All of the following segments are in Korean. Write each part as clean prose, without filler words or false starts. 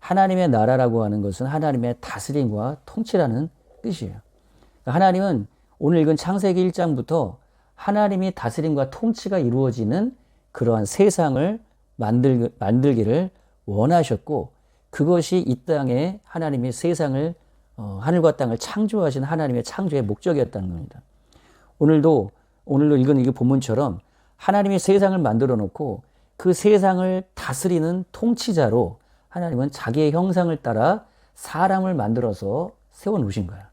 하나님의 나라라고 하는 것은 하나님의 다스림과 통치라는 뜻이에요. 하나님은 오늘 읽은 창세기 1장부터 하나님이 다스림과 통치가 이루어지는 그러한 세상을 만들기를 원하셨고, 그것이 이 땅에 하나님이 세상을 하늘과 땅을 창조하신 하나님의 창조의 목적이었다는 겁니다. 오늘도 읽은 이 본문처럼 하나님이 세상을 만들어 놓고 그 세상을 다스리는 통치자로 하나님은 자기의 형상을 따라 사람을 만들어서 세워놓으신 거예요.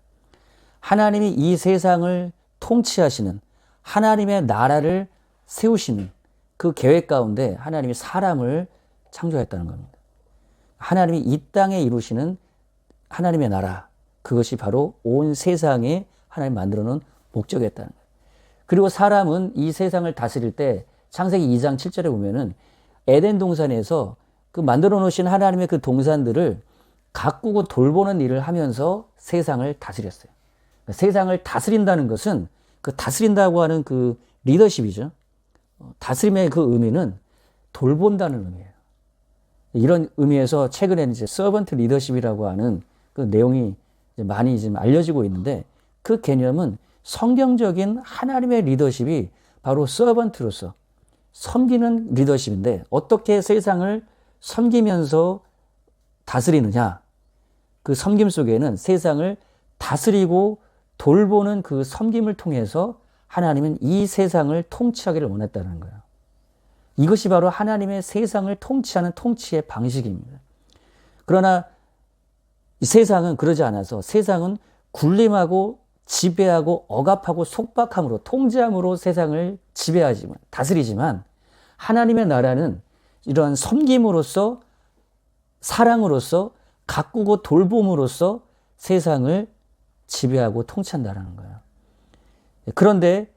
하나님이 이 세상을 통치하시는 하나님의 나라를 세우시는 그 계획 가운데 하나님이 사람을 창조했다는 겁니다. 하나님이 이 땅에 이루시는 하나님의 나라, 그것이 바로 온 세상에 하나님 만들어 놓은 목적이었다는 거예요. 그리고 사람은 이 세상을 다스릴 때 창세기 2장 7절에 보면은 에덴 동산에서 그 만들어 놓으신 하나님의 그 동산들을 가꾸고 돌보는 일을 하면서 세상을 다스렸어요. 세상을 다스린다는 것은 그 다스린다고 하는 그 리더십이죠. 다스림의 그 의미는 돌본다는 의미예요. 이런 의미에서 최근에는 이제 서번트 리더십이라고 하는 그 내용이 이제 많이 지금 알려지고 있는데, 그 개념은 성경적인 하나님의 리더십이 바로 서번트로서 섬기는 리더십인데, 어떻게 세상을 섬기면서 다스리느냐, 그 섬김 속에는 세상을 다스리고 돌보는 그 섬김을 통해서 하나님은 이 세상을 통치하기를 원했다는 거예요. 이것이 바로 하나님의 세상을 통치하는 통치의 방식입니다. 그러나 이 세상은 그러지 않아서, 세상은 군림하고 지배하고 억압하고 속박함으로, 통제함으로 세상을 지배하지만, 다스리지만, 하나님의 나라는 이러한 섬김으로써, 사랑으로써, 가꾸고 돌봄으로써 세상을 지배하고 통치한다는 거예요. 그런데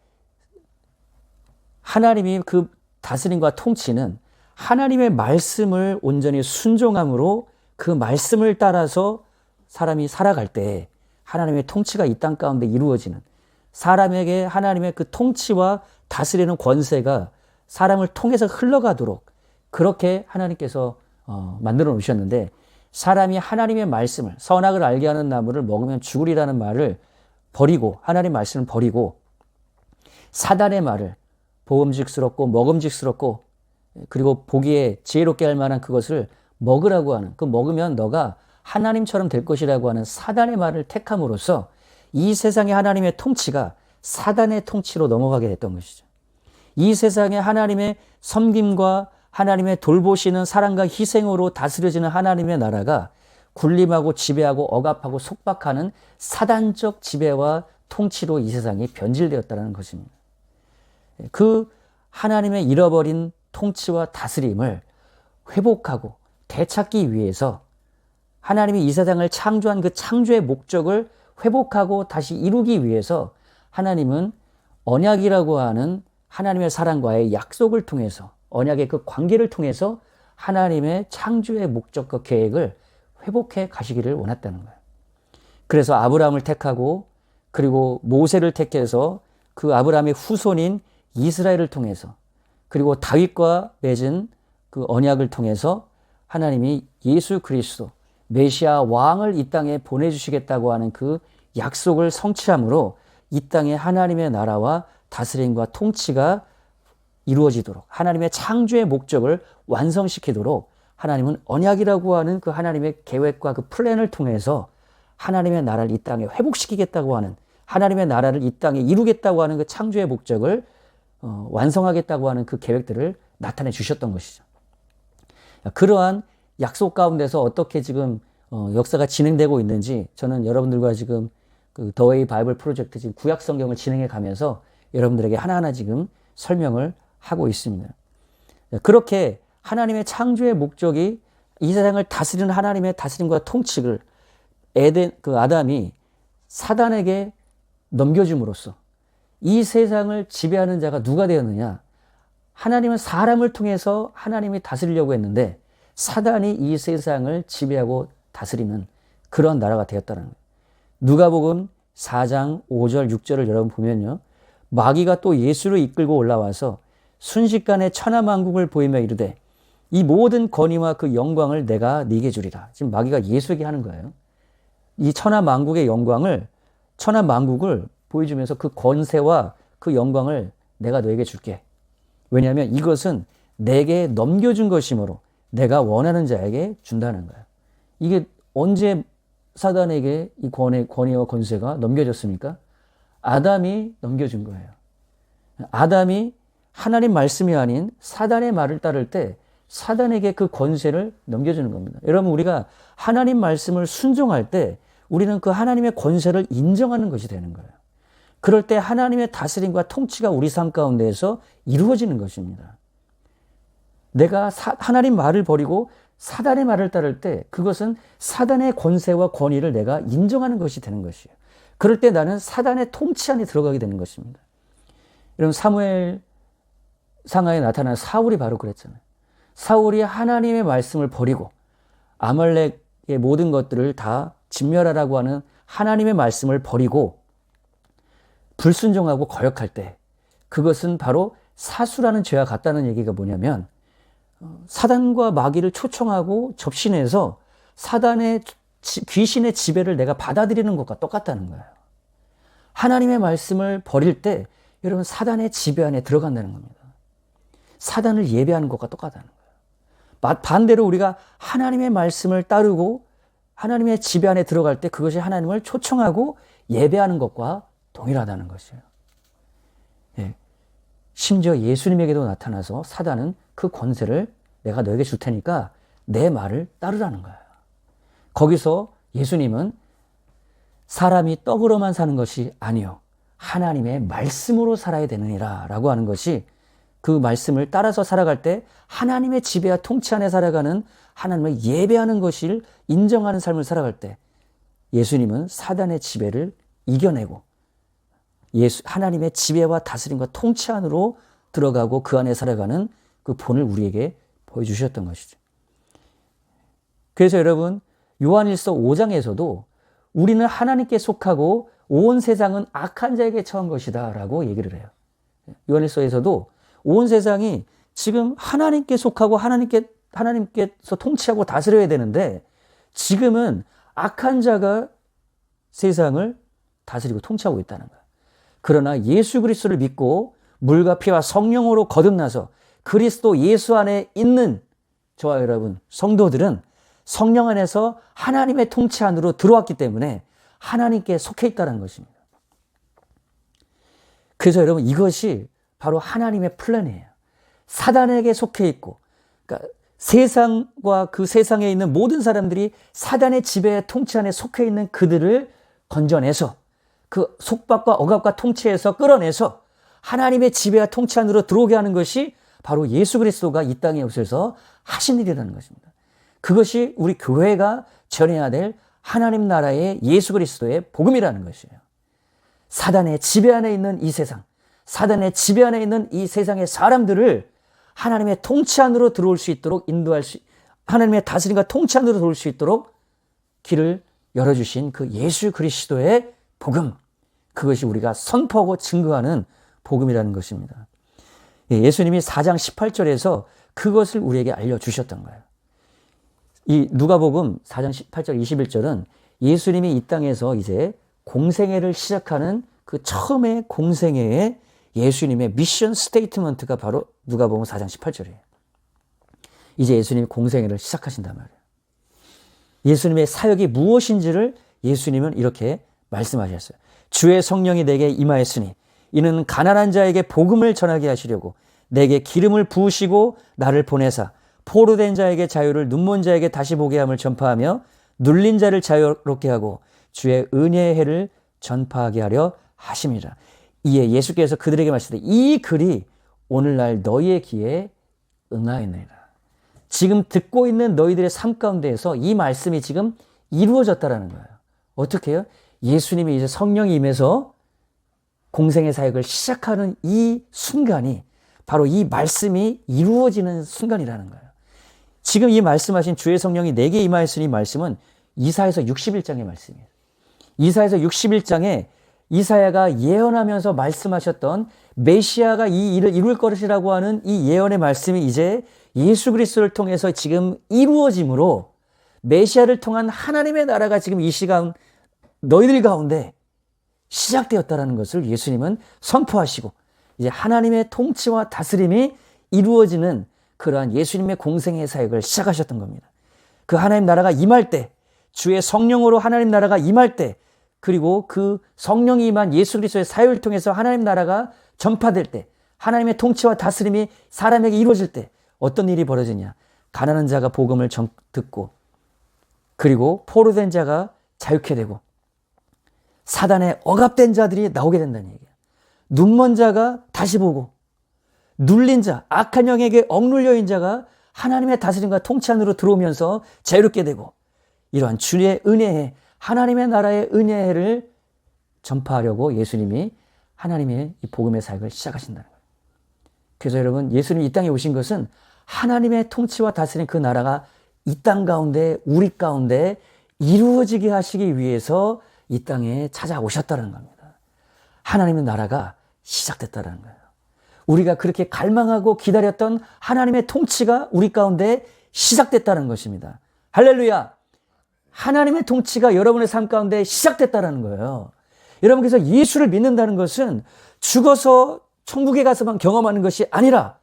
하나님이 그 다스림과 통치는 하나님의 말씀을 온전히 순종함으로 그 말씀을 따라서 사람이 살아갈 때 하나님의 통치가 이 땅 가운데 이루어지는, 사람에게 하나님의 그 통치와 다스리는 권세가 사람을 통해서 흘러가도록 그렇게 하나님께서 만들어 놓으셨는데, 사람이 하나님의 말씀을, 선악을 알게 하는 나무를 먹으면 죽으리라는 말을 버리고, 하나님의 말씀을 버리고 사단의 말을, 보음직스럽고 먹음직스럽고 그리고 보기에 지혜롭게 할 만한 그것을 먹으라고 하는, 그 먹으면 너가 하나님처럼 될 것이라고 하는 사단의 말을 택함으로써 이 세상의 하나님의 통치가 사단의 통치로 넘어가게 됐던 것이죠. 이 세상에 하나님의 섬김과 하나님의 돌보시는 사랑과 희생으로 다스려지는 하나님의 나라가 군림하고 지배하고 억압하고 속박하는 사단적 지배와 통치로 이 세상이 변질되었다는 것입니다. 그 하나님의 잃어버린 통치와 다스림을 회복하고 되찾기 위해서, 하나님이 이 세상을 창조한 그 창조의 목적을 회복하고 다시 이루기 위해서 하나님은 언약이라고 하는 하나님의 사랑과의 약속을 통해서, 언약의 그 관계를 통해서 하나님의 창조의 목적과 계획을 회복해 가시기를 원했다는 거예요. 그래서 아브라함을 택하고, 그리고 모세를 택해서 그 아브라함의 후손인 이스라엘을 통해서, 그리고 다윗과 맺은 그 언약을 통해서 하나님이 예수 그리스도 메시아 왕을 이 땅에 보내주시겠다고 하는 그 약속을 성취함으로 이 땅에 하나님의 나라와 다스림과 통치가 이루어지도록, 하나님의 창조의 목적을 완성시키도록 하나님은 언약이라고 하는 그 하나님의 계획과 그 플랜을 통해서 하나님의 나라를 이 땅에 회복시키겠다고 하는, 하나님의 나라를 이 땅에 이루겠다고 하는 그 창조의 목적을 완성하겠다고 하는 그 계획들을 나타내 주셨던 것이죠. 그러한 약속 가운데서 어떻게 지금 역사가 진행되고 있는지, 저는 여러분들과 지금 그 더웨이 바이블 프로젝트 지금 구약 성경을 진행해 가면서 여러분들에게 하나하나 지금 설명을 하고 있습니다. 그렇게 하나님의 창조의 목적이 이 세상을 다스리는 하나님의 다스림과 통치를 아담이 사단에게 넘겨줌으로써 이 세상을 지배하는 자가 누가 되었느냐? 하나님은 사람을 통해서 하나님이 다스리려고 했는데 사단이 이 세상을 지배하고 다스리는 그런 나라가 되었다는 거예요. 누가복음 4장 5절 6절을 여러분 보면요, 마귀가 또 예수를 이끌고 올라와서 순식간에 천하만국을 보이며 이르되 이 모든 권위와 그 영광을 내가 네게 주리라. 지금 마귀가 예수에게 하는 거예요. 이 천하만국의 영광을, 천하만국을 보여주면서 그 권세와 그 영광을 내가 너에게 줄게. 왜냐하면 이것은 내게 넘겨준 것이므로 내가 원하는 자에게 준다는 거예요. 이게 언제 사단에게 이 권위와 권세가 넘겨졌습니까? 아담이 넘겨준 거예요. 아담이 하나님 말씀이 아닌 사단의 말을 따를 때 사단에게 그 권세를 넘겨주는 겁니다. 여러분, 우리가 하나님 말씀을 순종할 때 우리는 그 하나님의 권세를 인정하는 것이 되는 거예요. 그럴 때 하나님의 다스림과 통치가 우리 삶 가운데에서 이루어지는 것입니다. 내가 하나님 말을 버리고 사단의 말을 따를 때 그것은 사단의 권세와 권위를 내가 인정하는 것이 되는 것이에요. 그럴 때 나는 사단의 통치 안에 들어가게 되는 것입니다. 여러분, 사무엘 상하에 나타난 사울이 바로 그랬잖아요. 사울이 하나님의 말씀을 버리고 아말렉의 모든 것들을 다 진멸하라고 하는 하나님의 말씀을 버리고 불순종하고 거역할 때 그것은 바로 사수라는 죄와 같다는 얘기가 뭐냐면 사단과 마귀를 초청하고 접신해서 사단의 귀신의 지배를 내가 받아들이는 것과 똑같다는 거예요. 하나님의 말씀을 버릴 때 여러분 사단의 지배 안에 들어간다는 겁니다. 사단을 예배하는 것과 똑같다는 거예요. 반대로 우리가 하나님의 말씀을 따르고 하나님의 지배 안에 들어갈 때 그것이 하나님을 초청하고 예배하는 것과 동일하다는 것이에요. 예. 심지어 예수님에게도 나타나서 사단은 그 권세를 내가 너에게 줄 테니까 내 말을 따르라는 거예요. 거기서 예수님은 사람이 떡으로만 사는 것이 아니요 하나님의 말씀으로 살아야 되느니라 라고 하는 것이 그 말씀을 따라서 살아갈 때 하나님의 지배와 통치 안에 살아가는 하나님을 예배하는 것을 인정하는 삶을 살아갈 때 예수님은 사단의 지배를 이겨내고 하나님의 지배와 다스림과 통치 안으로 들어가고 그 안에 살아가는 그 본을 우리에게 보여주셨던 것이죠. 그래서 여러분 요한일서 5장에서도 우리는 하나님께 속하고 온 세상은 악한 자에게 처한 것이다 라고 얘기를 해요. 요한일서에서도 온 세상이 지금 하나님께 속하고 하나님께서 통치하고 다스려야 되는데 지금은 악한 자가 세상을 다스리고 통치하고 있다는 거예요. 그러나 예수 그리스도를 믿고 물과 피와 성령으로 거듭나서 그리스도 예수 안에 있는 저와 여러분 성도들은 성령 안에서 하나님의 통치 안으로 들어왔기 때문에 하나님께 속해 있다는 것입니다. 그래서 여러분 이것이 바로 하나님의 플랜이에요. 사단에게 속해 있고 그러니까 세상과 그 세상에 있는 모든 사람들이 사단의 지배의 통치 안에 속해 있는 그들을 건져내서 그 속박과 억압과 통치에서 끌어내서 하나님의 지배와 통치 안으로 들어오게 하는 것이 바로 예수 그리스도가 이 땅에 오셔서 하신 일이라는 것입니다. 그것이 우리 교회가 전해야 될 하나님 나라의 예수 그리스도의 복음이라는 것이에요. 사단의 지배 안에 있는 이 세상, 사단의 지배 안에 있는 이 세상의 사람들을 하나님의 통치 안으로 들어올 수 있도록 하나님의 다스림과 통치 안으로 들어올 수 있도록 길을 열어주신 그 예수 그리스도의 복음, 그것이 우리가 선포하고 증거하는 복음이라는 것입니다. 예수님이 4장 18절에서 그것을 우리에게 알려주셨던 거예요. 이 누가복음 4장 18절 21절은 예수님이 이 땅에서 이제 공생애를 시작하는 그 처음의 공생애의 예수님의 미션 스테이트먼트가 바로 누가복음 4장 18절이에요. 이제 예수님이 공생애를 시작하신단 말이에요. 예수님의 사역이 무엇인지를 예수님은 이렇게 말씀하셨어요. 주의 성령이 내게 임하였으니 이는 가난한 자에게 복음을 전하게 하시려고 내게 기름을 부으시고 나를 보내사 포로된 자에게 자유를 눈먼 자에게 다시 보게 함을 전파하며 눌린 자를 자유롭게 하고 주의 은혜의 해를 전파하게 하려 하심이라. 이에 예수께서 그들에게 말씀하시되 이 글이 오늘날 너희의 귀에 응하였느니라. 지금 듣고 있는 너희들의 삶 가운데에서 이 말씀이 지금 이루어졌다라는 거예요. 어떻게 해요? 예수님이 이제 성령이 임해서 공생의 사역을 시작하는 이 순간이 바로 이 말씀이 이루어지는 순간이라는 거예요. 지금 이 말씀하신 주의 성령이 내게 임하였으니 말씀은 이사야서 61장의 말씀이에요. 이사야서 61장에 이사야가 예언하면서 말씀하셨던 메시아가 이 일을 이룰 것이라고 하는 이 예언의 말씀이 이제 예수 그리스도를 통해서 지금 이루어짐으로 메시아를 통한 하나님의 나라가 지금 이 시간 너희들 가운데 시작되었다라는 것을 예수님은 선포하시고 이제 하나님의 통치와 다스림이 이루어지는 그러한 예수님의 공생의 사역을 시작하셨던 겁니다. 그 하나님 나라가 임할 때, 주의 성령으로 하나님 나라가 임할 때, 그리고 그 성령이 임한 예수 그리스도의 사역을 통해서 하나님 나라가 전파될 때, 하나님의 통치와 다스림이 사람에게 이루어질 때 어떤 일이 벌어지냐? 가난한 자가 복음을 듣고, 그리고 포로된 자가 자유케 되고, 사단에 억압된 자들이 나오게 된다는 얘기예요. 눈먼 자가 다시 보고, 눌린 자, 악한 영에게 억눌려 있는 자가 하나님의 다스림과 통치 안으로 들어오면서 자유롭게 되고, 이러한 주의 은혜에, 하나님의 나라의 은혜를 전파하려고 예수님이 하나님의 이 복음의 사역을 시작하신다는 거예요. 그래서 여러분, 예수님이 이 땅에 오신 것은 하나님의 통치와 다스림 그 나라가 이 땅 가운데, 우리 가운데 이루어지게 하시기 위해서 이 땅에 찾아오셨다는 겁니다. 하나님의 나라가 시작됐다는 거예요. 우리가 그렇게 갈망하고 기다렸던 하나님의 통치가 우리 가운데 시작됐다는 것입니다. 할렐루야! 하나님의 통치가 여러분의 삶 가운데 시작됐다는 거예요. 여러분께서 예수를 믿는다는 것은 죽어서 천국에 가서만 경험하는 것이 아니라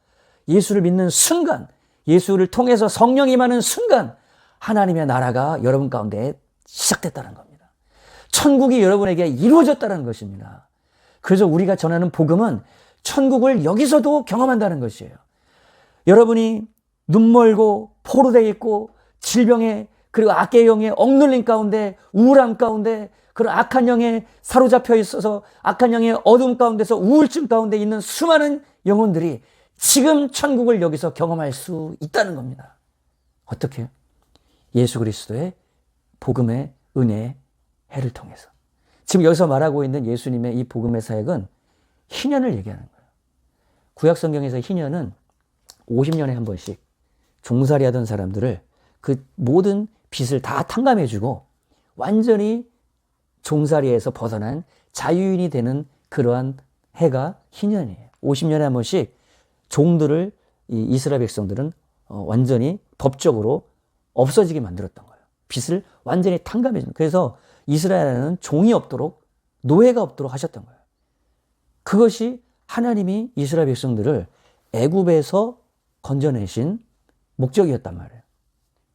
예수를 믿는 순간, 예수를 통해서 성령이 임하는 순간 하나님의 나라가 여러분 가운데 시작됐다는 겁니다. 천국이 여러분에게 이루어졌다는 것입니다. 그래서 우리가 전하는 복음은 천국을 여기서도 경험한다는 것이에요. 여러분이 눈멀고 포로되어 있고 질병에 그리고 악의 영에 억눌린 가운데 우울함 가운데 그런 악한 영에 사로잡혀 있어서 악한 영의 어둠 가운데서 우울증 가운데 있는 수많은 영혼들이 지금 천국을 여기서 경험할 수 있다는 겁니다. 어떻게? 예수 그리스도의 복음의 은혜의 해를 통해서. 지금 여기서 말하고 있는 예수님의 이 복음의 사역은 희년을 얘기하는 거예요. 구약 성경에서 희년은 50년에 한 번씩 종살이 하던 사람들을 그 모든 빚을 다 탕감해주고 완전히 종살이에서 벗어난 자유인이 되는 그러한 해가 희년이에요. 50년에 한 번씩 종들을 이 이스라엘 백성들은 완전히 법적으로 없어지게 만들었던 거예요. 빚을 완전히 탕감해주는. 그래서 이스라엘에는 종이 없도록 노예가 없도록 하셨던 거예요. 그것이 하나님이 이스라엘 백성들을 애굽에서 건져내신 목적이었단 말이에요.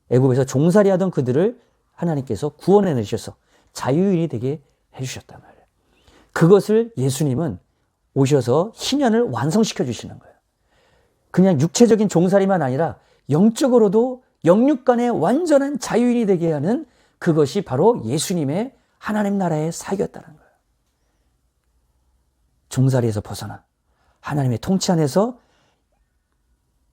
애굽에서 종살이하던 그들을 하나님께서 구원해내셔서 자유인이 되게 해주셨단 말이에요. 그것을 예수님은 오셔서 희년을 완성시켜 주시는 거예요. 그냥 육체적인 종살이만 아니라 영적으로도 영육간의 완전한 자유인이 되게 하는 그것이 바로 예수님의 하나님 나라의 사역이었다는 거예요. 종살이에서 벗어나 하나님의 통치 안에서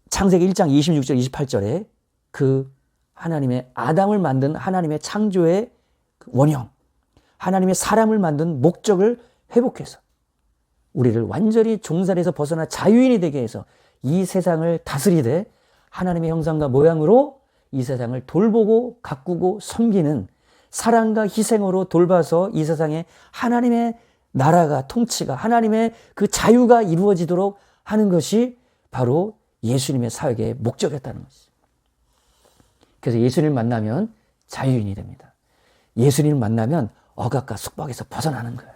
창세기 1장 26절 28절에 그 하나님의 아담을 만든 하나님의 창조의 원형, 하나님의 사람을 만든 목적을 회복해서 우리를 완전히 종살이에서 벗어나 자유인이 되게 해서 이 세상을 다스리되 하나님의 형상과 모양으로 이 세상을 돌보고 가꾸고 섬기는 사랑과 희생으로 돌봐서 이 세상에 하나님의 나라가 통치가 하나님의 그 자유가 이루어지도록 하는 것이 바로 예수님의 사역의 목적이었다는 것이죠. 그래서 예수님을 만나면 자유인이 됩니다. 예수님을 만나면 억압과 숙박에서 벗어나는 거예요.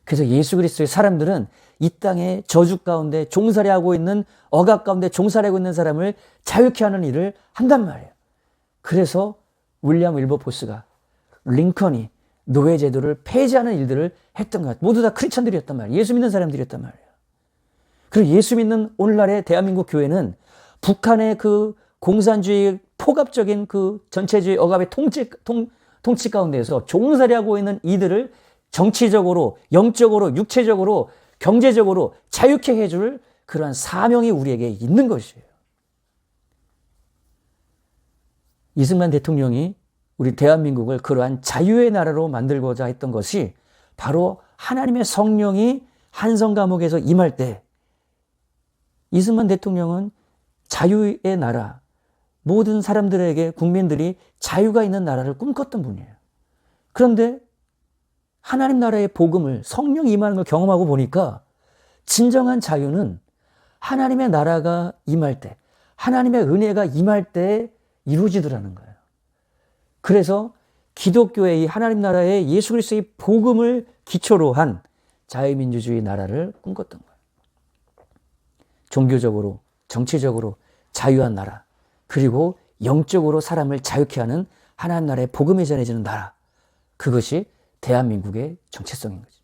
그래서 예수 그리스도의 사람들은 이 땅에 저주 가운데 종살이하고 있는 억압 가운데 종살이하고 있는 사람을 자유케 하는 일을 한단 말이에요. 그래서 윌리엄 윌버포스가 링컨이 노예제도를 폐지하는 일들을 했던 것 같아요. 모두 다 크리스천들이었단 말이에요. 예수 믿는 사람들이었단 말이에요. 그리고 예수 믿는 오늘날의 대한민국 교회는 북한의 그 공산주의 포갑적인 그 전체주의 억압의 통치 가운데에서 종살이하고 있는 이들을 정치적으로, 영적으로, 육체적으로, 경제적으로 자유케 해줄 그러한 사명이 우리에게 있는 것이에요. 이승만 대통령이 우리 대한민국을 그러한 자유의 나라로 만들고자 했던 것이 바로 하나님의 성령이 한성 감옥에서 임할 때 이승만 대통령은 자유의 나라, 모든 사람들에게 국민들이 자유가 있는 나라를 꿈꿨던 분이에요. 그런데 하나님 나라의 복음을 성령 임하는 걸 경험하고 보니까 진정한 자유는 하나님의 나라가 임할 때, 하나님의 은혜가 임할 때 이루어지더라는 거예요. 그래서 기독교의 이 하나님 나라의 예수 그리스도의 복음을 기초로 한 자유민주주의 나라를 꿈꿨던 거예요. 종교적으로, 정치적으로 자유한 나라, 그리고 영적으로 사람을 자유케 하는 하나님 나라의 복음이 전해지는 나라. 그것이 대한민국의 정체성인 거죠.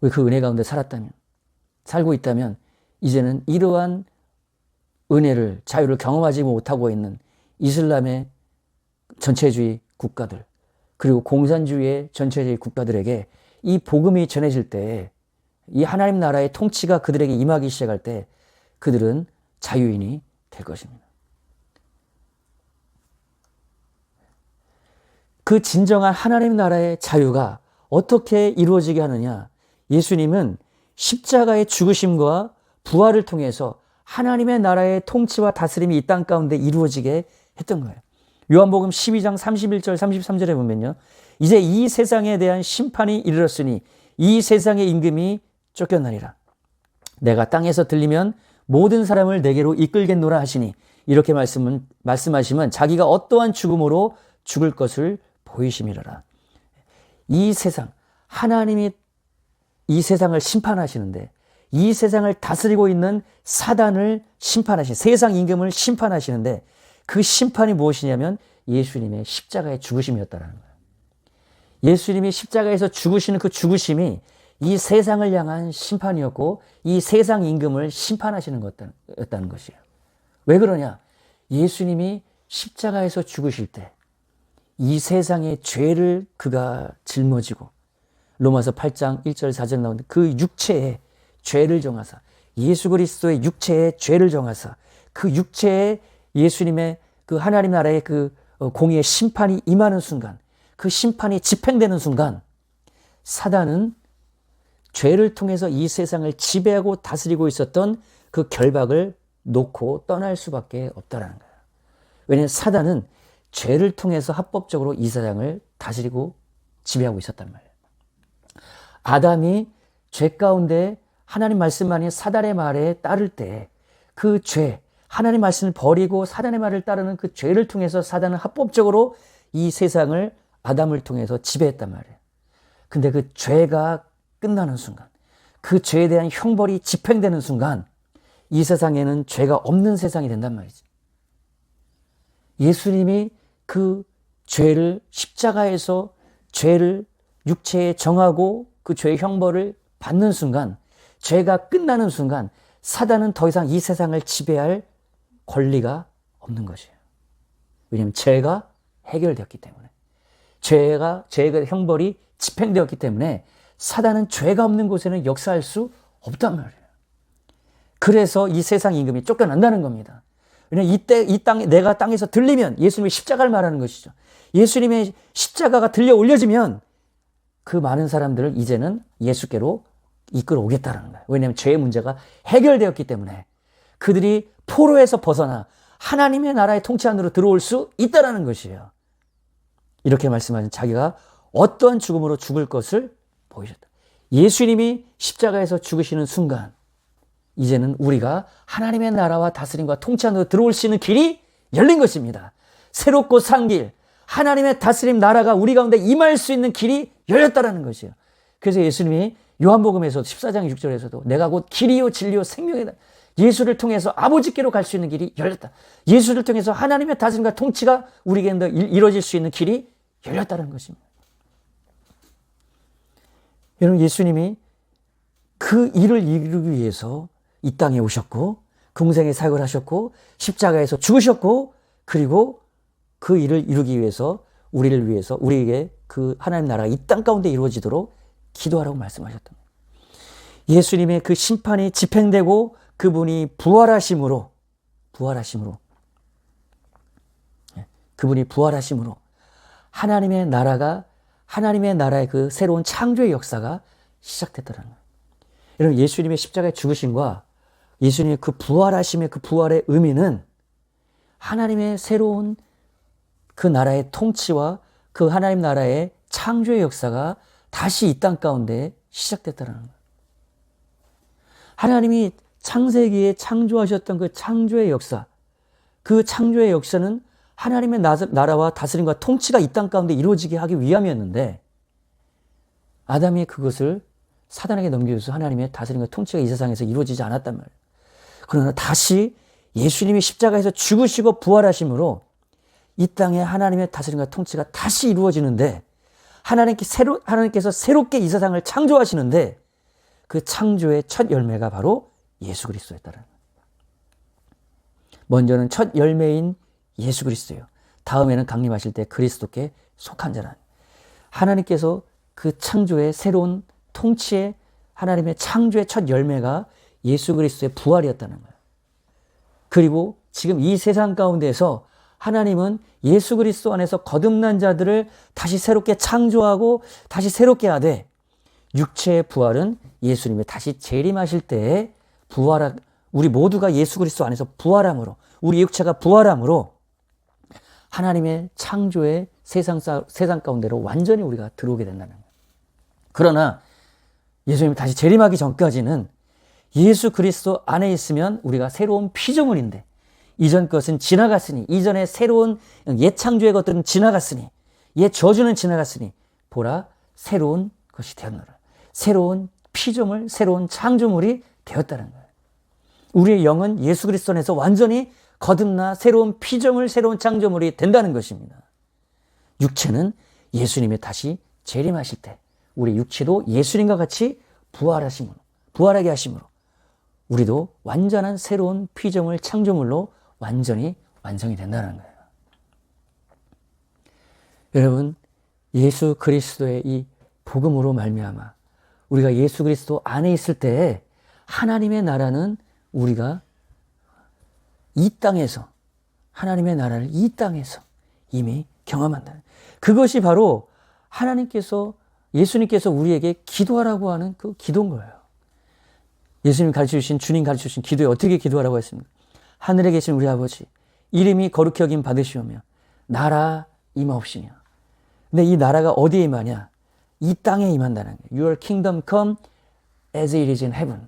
왜 그 은혜 가운데 살고 있다면 이제는 이러한 은혜를, 자유를 경험하지 못하고 있는 이슬람의 전체주의 국가들, 그리고 공산주의의 전체주의 국가들에게 이 복음이 전해질 때, 이 하나님 나라의 통치가 그들에게 임하기 시작할 때 그들은 자유인이 될 것입니다. 그 진정한 하나님 나라의 자유가 어떻게 이루어지게 하느냐? 예수님은 십자가의 죽으심과 부활을 통해서 하나님의 나라의 통치와 다스림이 이 땅 가운데 이루어지게 했던 거예요. 요한복음 12장 31절 33절에 보면요, 이제 이 세상에 대한 심판이 이르렀으니 이 세상의 임금이 쫓겨나리라. 내가 땅에서 들리면 모든 사람을 내게로 이끌겠노라 하시니, 이렇게 말씀하시면 자기가 어떠한 죽음으로 죽을 것을 보이심이라라. 이 세상, 하나님이 이 세상을 심판하시는데, 이 세상을 다스리고 있는 사단을 심판하시는, 세상 임금을 심판하시는데, 그 심판이 무엇이냐면 예수님의 십자가의 죽으심이었다는 거예요. 예수님이 십자가에서 죽으시는 그 죽으심이 이 세상을 향한 심판이었고, 이 세상 임금을 심판하시는 것이었다는 것이에요. 왜 그러냐? 예수님이 십자가에서 죽으실 때 이 세상의 죄를 그가 짊어지고, 로마서 8장 1절 4절 나오는데 그 육체의 죄를 정하사, 예수 그리스도의 육체의 죄를 정하사, 그 육체에 예수님의 그 하나님 나라의 그 공의의 심판이 임하는 순간, 그 심판이 집행되는 순간, 사단은 죄를 통해서 이 세상을 지배하고 다스리고 있었던 그 결박을 놓고 떠날 수밖에 없다라는 거예요. 왜냐하면 사단은 죄를 통해서 합법적으로 이 세상을 다스리고 지배하고 있었단 말이에요. 아담이 죄 가운데 하나님 말씀 아닌 사단의 말에 따를 때 그 죄, 하나님 말씀을 버리고 사단의 말을 따르는 그 죄를 통해서 사단은 합법적으로 이 세상을 아담을 통해서 지배했단 말이에요. 근데 그 죄가 끝나는 순간, 그 죄에 대한 형벌이 집행되는 순간 이 세상에는 죄가 없는 세상이 된단 말이죠. 예수님이 그 죄를 십자가에서 죄를 육체에 정하고 그 죄의 형벌을 받는 순간, 죄가 끝나는 순간 사단은 더 이상 이 세상을 지배할 권리가 없는 것이에요. 왜냐하면 죄가 해결되었기 때문에, 죄가 형벌이 집행되었기 때문에 사단은 죄가 없는 곳에는 역사할 수 없단 말이에요. 그래서 이 세상 임금이 쫓겨난다는 겁니다. 왜냐하면 내가 땅에서 들리면 예수님의 십자가를 말하는 것이죠. 예수님의 십자가가 들려 올려지면 그 많은 사람들을 이제는 예수께로 이끌어 오겠다는 거예요. 왜냐하면 죄의 문제가 해결되었기 때문에 그들이 포로에서 벗어나 하나님의 나라의 통치 안으로 들어올 수 있다는 것이에요. 이렇게 말씀하신 자기가 어떠한 죽음으로 죽을 것을 보이셨다. 예수님이 십자가에서 죽으시는 순간 이제는 우리가 하나님의 나라와 다스림과 통치 안으로 들어올 수 있는 길이 열린 것입니다. 새롭고 산 길, 하나님의 다스림 나라가 우리 가운데 임할 수 있는 길이 열렸다는 것이에요. 그래서 예수님이 요한복음에서 14장 6절에서도 내가 곧 길이요 진리요 생명이다. 예수를 통해서 아버지께로 갈 수 있는 길이 열렸다. 예수를 통해서 하나님의 다스림과 통치가 우리에게 이루어질 수 있는 길이 열렸다는 것입니다. 여러분, 예수님이 그 일을 이루기 위해서 이 땅에 오셨고 공생의 사역을 하셨고 십자가에서 죽으셨고, 그리고 그 일을 이루기 위해서 우리를 위해서 우리에게 그 하나님 나라가 이 땅 가운데 이루어지도록 기도하라고 말씀하셨던 거예요. 예수님의 그 심판이 집행되고 그분이 부활하심으로 하나님의 나라의 그 새로운 창조의 역사가 시작됐다는 거예요. 여러분, 예수님의 십자가의 죽으심과 예수님의 그 부활하심의 그 부활의 의미는 하나님의 새로운 그 나라의 통치와 그 하나님 나라의 창조의 역사가 다시 이 땅 가운데 시작됐다는 거예요. 하나님이 창세기에 창조하셨던 그 창조의 역사, 그 창조의 역사는 하나님의 나라와 다스림과 통치가 이 땅 가운데 이루어지게 하기 위함이었는데 아담이 그것을 사단에게 넘겨줘서 하나님의 다스림과 통치가 이 세상에서 이루어지지 않았단 말이에요. 그러나 다시 예수님이 십자가에서 죽으시고 부활하심으로 이 땅에 하나님의 다스림과 통치가 다시 이루어지는데 하나님께서 새롭게 이 세상을 창조하시는데 그 창조의 첫 열매가 바로 예수 그리스도였다는 거예요. 먼저는 첫 열매인 예수 그리스도예요. 다음에는 강림하실 때 그리스도께 속한 자라는 하나님께서 그 창조의 새로운 통치의 하나님의 창조의 첫 열매가 예수 그리스도의 부활이었다는 거예요. 그리고 지금 이 세상 가운데서 하나님은 예수 그리스도 안에서 거듭난 자들을 다시 새롭게 창조하고 다시 새롭게 하되 육체의 부활은 예수님이 다시 재림하실 때에 우리 모두가 예수 그리스도 안에서 부활함으로 우리 육체가 부활함으로 하나님의 창조의 세상 가운데로 완전히 우리가 들어오게 된다는 거예요. 그러나 예수님이 다시 재림하기 전까지는 예수 그리스도 안에 있으면 우리가 새로운 피조물인데 이전 것은 지나갔으니 이전에 새로운 옛 창조의 것들은 지나갔으니 옛 저주는 지나갔으니 보라 새로운 것이 되었노라. 새로운 피조물, 새로운 창조물이 되었다는 거예요. 우리의 영은 예수 그리스도 안에서 완전히 거듭나 새로운 피조물, 새로운 창조물이 된다는 것입니다. 육체는 예수님이 다시 재림하실 때 우리 육체도 예수님과 같이 부활하게 하심으로 우리도 완전한 새로운 피조물, 창조물로 완전히 완성이 된다는 거예요. 여러분, 예수 그리스도의 이 복음으로 말미암아 우리가 예수 그리스도 안에 있을 때 하나님의 나라는 우리가 이 땅에서 하나님의 나라를 이 땅에서 이미 경험한다. 그것이 바로 예수님께서 우리에게 기도하라고 하는 그 기도인 거예요. 예수님 주님 가르쳐 주신 기도에 어떻게 기도하라고 했습니까? 하늘에 계신 우리 아버지, 이름이 거룩히 여김 받으시오며 나라 임하옵시며. 근데 이 나라가 어디에 임하냐? 이 땅에 임한다는 거예요. Your kingdom come as it is in heaven.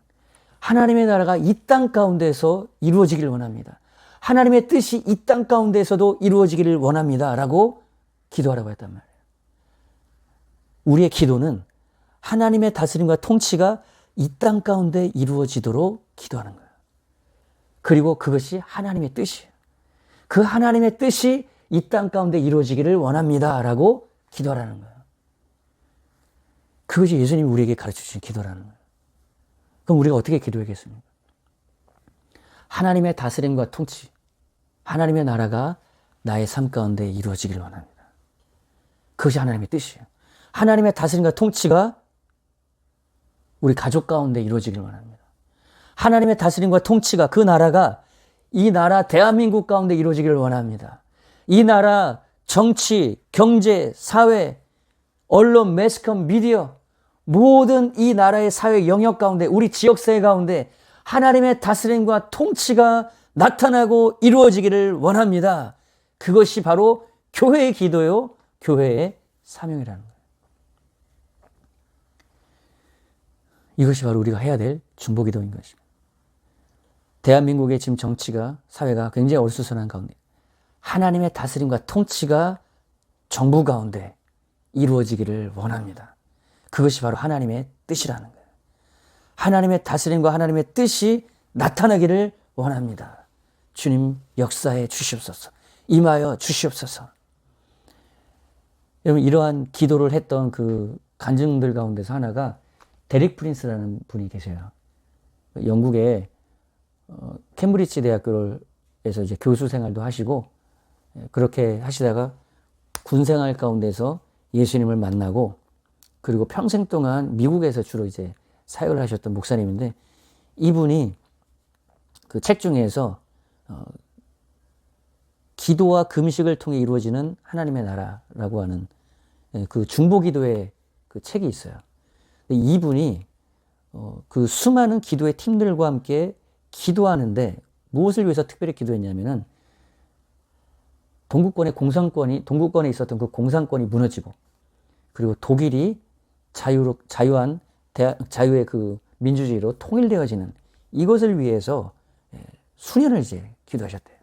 하나님의 나라가 이 땅 가운데서 이루어지기를 원합니다. 하나님의 뜻이 이 땅 가운데서도 이루어지기를 원합니다. 라고 기도하라고 했단 말이에요. 우리의 기도는 하나님의 다스림과 통치가 이 땅 가운데 이루어지도록 기도하는 거예요. 그리고 그것이 하나님의 뜻이에요. 그 하나님의 뜻이 이 땅 가운데 이루어지기를 원합니다. 라고 기도하라는 거예요. 그것이 예수님이 우리에게 가르쳐 주신 기도라는 거예요. 그럼 우리가 어떻게 기도하겠습니까? 하나님의 다스림과 통치, 하나님의 나라가 나의 삶 가운데 이루어지기를 원합니다. 그것이 하나님의 뜻이에요. 하나님의 다스림과 통치가 우리 가족 가운데 이루어지기를 원합니다. 하나님의 다스림과 통치가 그 나라가 이 나라 대한민국 가운데 이루어지기를 원합니다. 이 나라 정치, 경제, 사회, 언론, 매스컴, 미디어 모든 이 나라의 사회 영역 가운데 우리 지역사회 가운데 하나님의 다스림과 통치가 나타나고 이루어지기를 원합니다. 그것이 바로 교회의 기도요, 교회의 사명이라는 거예요. 이것이 바로 우리가 해야 될 중보기도인 것입니다. 대한민국의 지금 정치가, 사회가 굉장히 어수선한 가운데 하나님의 다스림과 통치가 정부 가운데 이루어지기를 원합니다. 그것이 바로 하나님의 뜻이라는 거예요. 하나님의 다스림과 하나님의 뜻이 나타나기를 원합니다. 주님 역사해 주시옵소서. 임하여 주시옵소서. 여러분, 이러한 기도를 했던 그 간증들 가운데서 하나가 데릭 프린스라는 분이 계세요. 영국의 캠브리지 대학교에서 이제 교수 생활도 하시고 그렇게 하시다가 군 생활 가운데서 예수님을 만나고 그리고 평생 동안 미국에서 주로 이제 사역을 하셨던 목사님인데 이분이 그 책 중에서 기도와 금식을 통해 이루어지는 하나님의 나라라고 하는 그 중보기도의 그 책이 있어요. 이분이 그 수많은 기도의 팀들과 함께 기도하는데 무엇을 위해서 특별히 기도했냐면은 동구권에 있었던 그 공산권이 무너지고 그리고 독일이 자유의 그 민주주의로 통일되어지는 이것을 위해서 수년을 이제 기도하셨대요.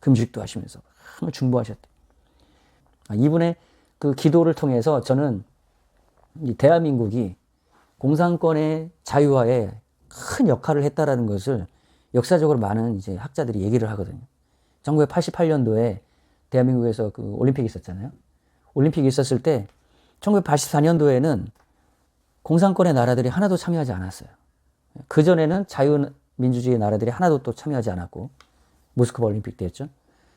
금식도 하시면서 정말 중보하셨대요. 이분의 그 기도를 통해서 저는 이 대한민국이 공산권의 자유화에 큰 역할을 했다라는 것을 역사적으로 많은 이제 학자들이 얘기를 하거든요. 1988년도에 대한민국에서 그 올림픽이 있었잖아요. 올림픽이 있었을 때 1984년도에는 공산권의 나라들이 하나도 참여하지 않았어요. 그전에는 자유민주주의 나라들이 하나도 또 참여하지 않았고 모스크바 올림픽 때였죠.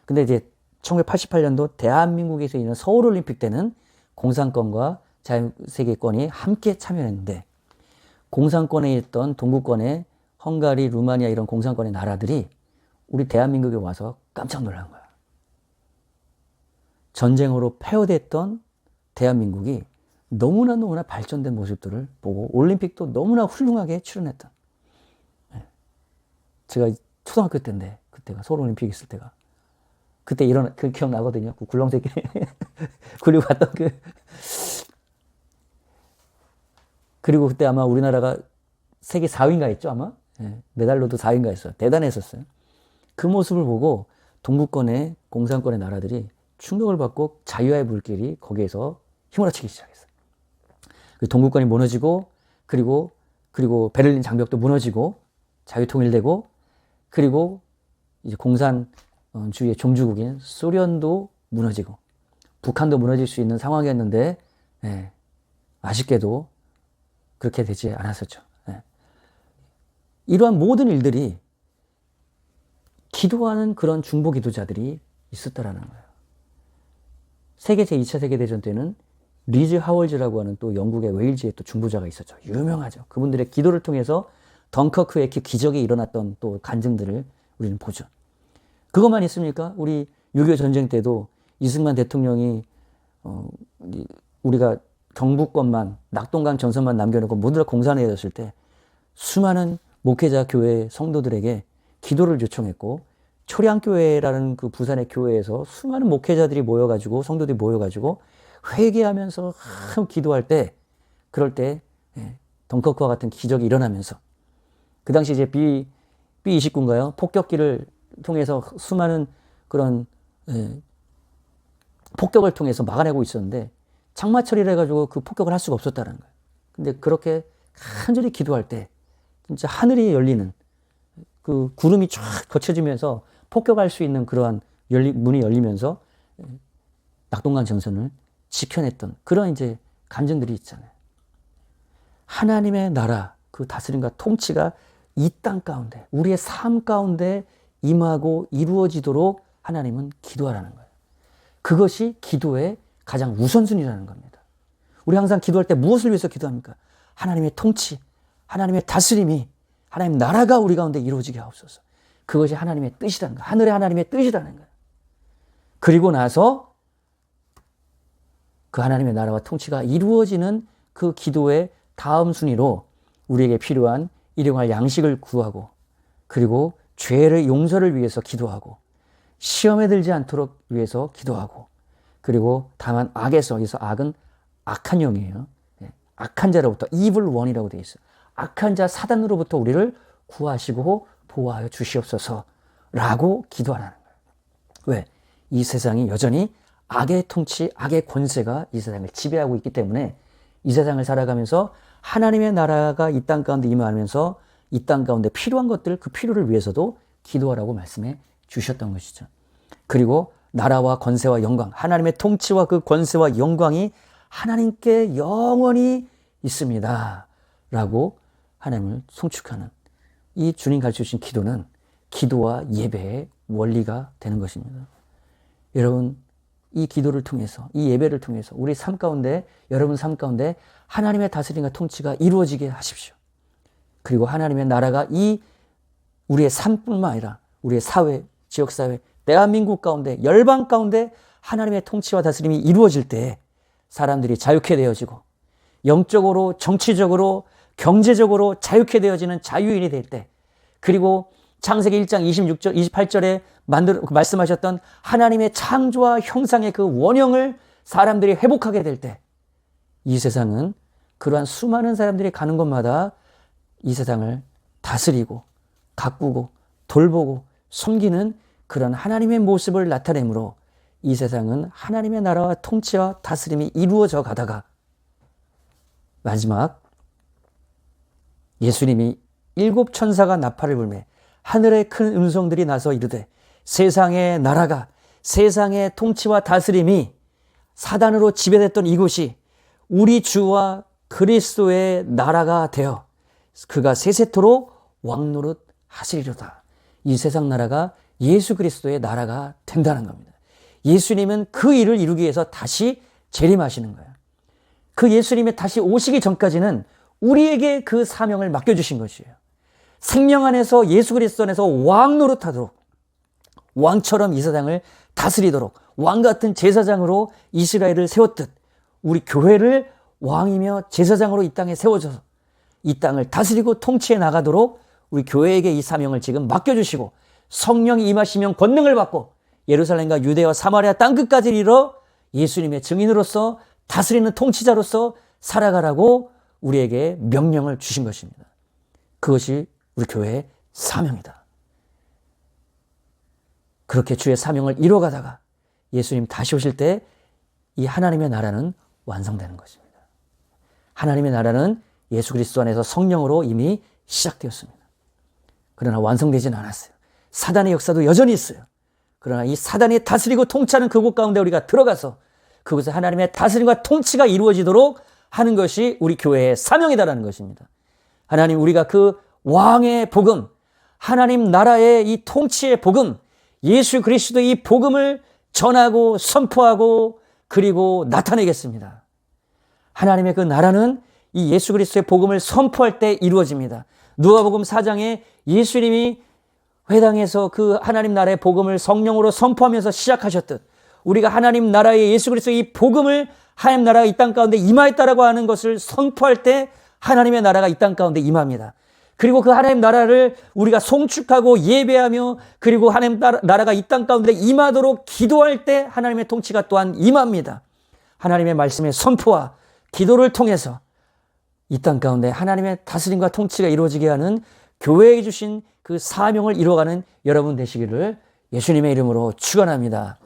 근데 이제 1988년도 대한민국에서 있는 서울올림픽 때는 공산권과 자유세계권이 함께 참여했는데 공산권에 있던 동구권의 헝가리, 루마니아 이런 공산권의 나라들이 우리 대한민국에 와서 깜짝 놀란 거야. 전쟁으로 폐허됐던 대한민국이 너무나 발전된 모습들을 보고 올림픽도 너무나 훌륭하게 출연했던. 제가 초등학교 때인데 그때가 서울올림픽 있을 때가 그때 그 기억나거든요. 그 굴렁쇠기 굴리고 갔던 그리고 그때 아마 우리나라가 세계 4위인가 했죠 아마. 메달로도 4위인가 했어요. 대단했었어요. 그 모습을 보고 동구권의 공산권의 나라들이 충격을 받고 자유화의 물길이 거기에서 휘몰아치기 시작했어요. 동구권이 무너지고 그리고 베를린 장벽도 무너지고 자유통일되고 그리고 이제 공산주의의 종주국인 소련도 무너지고 북한도 무너질 수 있는 상황이었는데 아쉽게도 그렇게 되지 않았었죠. 이러한 모든 일들이 기도하는 그런 중보 기도자들이 있었다라는 거예요. 세계 제2차 세계대전 때는 리즈 하월즈라고 하는 또 영국의 웨일즈의 또 중보자가 있었죠. 유명하죠. 그분들의 기도를 통해서 덩커크의 기적이 일어났던 또 간증들을 우리는 보죠. 그것만 있습니까? 우리 6.25 전쟁 때도 이승만 대통령이 우리가 경북권만 낙동강 전선만 남겨놓고 모두가 공산화되었을 때 수많은 목회자 교회 성도들에게 기도를 요청했고 초량교회라는 그 부산의 교회에서 수많은 목회자들이 모여가지고 성도들이 모여가지고 회개하면서 기도할 때 그럴 때 덩커크와 같은 기적이 일어나면서 그 당시 이제 B29인가요? 폭격기를 통해서 수많은 그런 폭격을 통해서 막아내고 있었는데 장마철이라 해가지고 그 폭격을 할 수가 없었다는 거예요. 근데 그렇게 간절히 기도할 때 진짜 하늘이 열리는 그 구름이 쫙 거쳐지면서 폭격할 수 있는 그러한 문이 열리면서 낙동강 전선을 지켜냈던 그런 이제 간증들이 있잖아요. 하나님의 나라, 그 다스림과 통치가 이 땅 가운데, 우리의 삶 가운데 임하고 이루어지도록 하나님은 기도하라는 거예요. 그것이 기도의 가장 우선순위라는 겁니다. 우리 항상 기도할 때 무엇을 위해서 기도합니까? 하나님의 통치, 하나님의 다스림이, 하나님 나라가 우리 가운데 이루어지게 하옵소서. 그것이 하나님의 뜻이라는 거예요. 하늘의 하나님의 뜻이라는 거예요. 그리고 나서 그 하나님의 나라와 통치가 이루어지는 그 기도의 다음 순위로 우리에게 필요한 일용할 양식을 구하고 그리고 죄의 용서를 위해서 기도하고 시험에 들지 않도록 위해서 기도하고 그리고 다만 악에서, 여기서 악은 악한 영이에요. 악한 자로부터 evil one이라고 되어 있어요. 악한 자 사단으로부터 우리를 구하시고 보호하여 주시옵소서라고 기도하라는 거예요. 왜? 이 세상이 여전히 악의 통치, 악의 권세가 이 세상을 지배하고 있기 때문에 이 세상을 살아가면서 하나님의 나라가 이 땅 가운데 임하면서 이 땅 가운데 필요한 것들, 그 필요를 위해서도 기도하라고 말씀해 주셨던 것이죠. 그리고 나라와 권세와 영광, 하나님의 통치와 그 권세와 영광이 하나님께 영원히 있습니다. 라고 하나님을 송축하는 이 주님 가르쳐주신 기도는 기도와 예배의 원리가 되는 것입니다. 여러분, 이 기도를 통해서, 이 예배를 통해서 우리 삶 가운데, 여러분 삶 가운데 하나님의 다스림과 통치가 이루어지게 하십시오. 그리고 하나님의 나라가 이 우리의 삶뿐만 아니라 우리의 사회, 지역사회, 대한민국 가운데, 열방 가운데 하나님의 통치와 다스림이 이루어질 때 사람들이 자유케 되어지고 영적으로, 정치적으로, 경제적으로 자유케 되어지는 자유인이 될 때, 그리고 창세기 1장 26절, 28절에 말씀하셨던 하나님의 창조와 형상의 그 원형을 사람들이 회복하게 될 때, 이 세상은 그러한 수많은 사람들이 가는 곳마다 이 세상을 다스리고 가꾸고 돌보고 섬기는 그런 하나님의 모습을 나타내므로 이 세상은 하나님의 나라와 통치와 다스림이 이루어져 가다가 마지막 예수님이 7 천사가 나팔을 불매 하늘에 큰 음성들이 나서 이르되 세상의 나라가 세상의 통치와 다스림이 사단으로 지배됐던 이곳이 우리 주와 그리스도의 나라가 되어 그가 세세토록 왕노릇 하시리로다. 이 세상 나라가 예수 그리스도의 나라가 된다는 겁니다. 예수님은 그 일을 이루기 위해서 다시 재림하시는 거예요. 그 예수님이 다시 오시기 전까지는 우리에게 그 사명을 맡겨주신 것이에요. 생명 안에서 예수 그리스도 안에서 왕 노릇하도록 왕처럼 이 세상을 다스리도록 왕 같은 제사장으로 이스라엘을 세웠듯 우리 교회를 왕이며 제사장으로 이 땅에 세워져서 이 땅을 다스리고 통치해 나가도록 우리 교회에게 이 사명을 지금 맡겨주시고 성령이 임하시면 권능을 받고 예루살렘과 유대와 사마리아 땅끝까지 이르러 예수님의 증인으로서 다스리는 통치자로서 살아가라고 우리에게 명령을 주신 것입니다. 그것이 우리 교회의 사명이다. 그렇게 주의 사명을 이뤄가다가 예수님 다시 오실 때 이 하나님의 나라는 완성되는 것입니다. 하나님의 나라는 예수 그리스도 안에서 성령으로 이미 시작되었습니다. 그러나 완성되지는 않았어요. 사단의 역사도 여전히 있어요. 그러나 이 사단이 다스리고 통치하는 그곳 가운데 우리가 들어가서 그곳에 하나님의 다스림과 통치가 이루어지도록 하는 것이 우리 교회의 사명이다라는 것입니다. 하나님, 우리가 그 왕의 복음, 하나님 나라의 이 통치의 복음, 예수 그리스도의 이 복음을 전하고 선포하고 그리고 나타내겠습니다. 하나님의 그 나라는 이 예수 그리스도의 복음을 선포할 때 이루어집니다. 누가복음 4장에 예수님이 회당에서 그 하나님 나라의 복음을 성령으로 선포하면서 시작하셨듯 우리가 하나님 나라의 예수 그리스도의 이 복음을 하나님 나라가 이 땅 가운데 임하였다라고 하는 것을 선포할 때 하나님의 나라가 이 땅 가운데 임합니다. 그리고 그 하나님 나라를 우리가 송축하고 예배하며 그리고 하나님 나라가 이 땅 가운데 임하도록 기도할 때 하나님의 통치가 또한 임합니다. 하나님의 말씀의 선포와 기도를 통해서 이 땅 가운데 하나님의 다스림과 통치가 이루어지게 하는 교회에 주신 그 사명을 이루어가는 여러분 되시기를 예수님의 이름으로 축원합니다.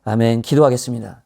아멘. 기도하겠습니다.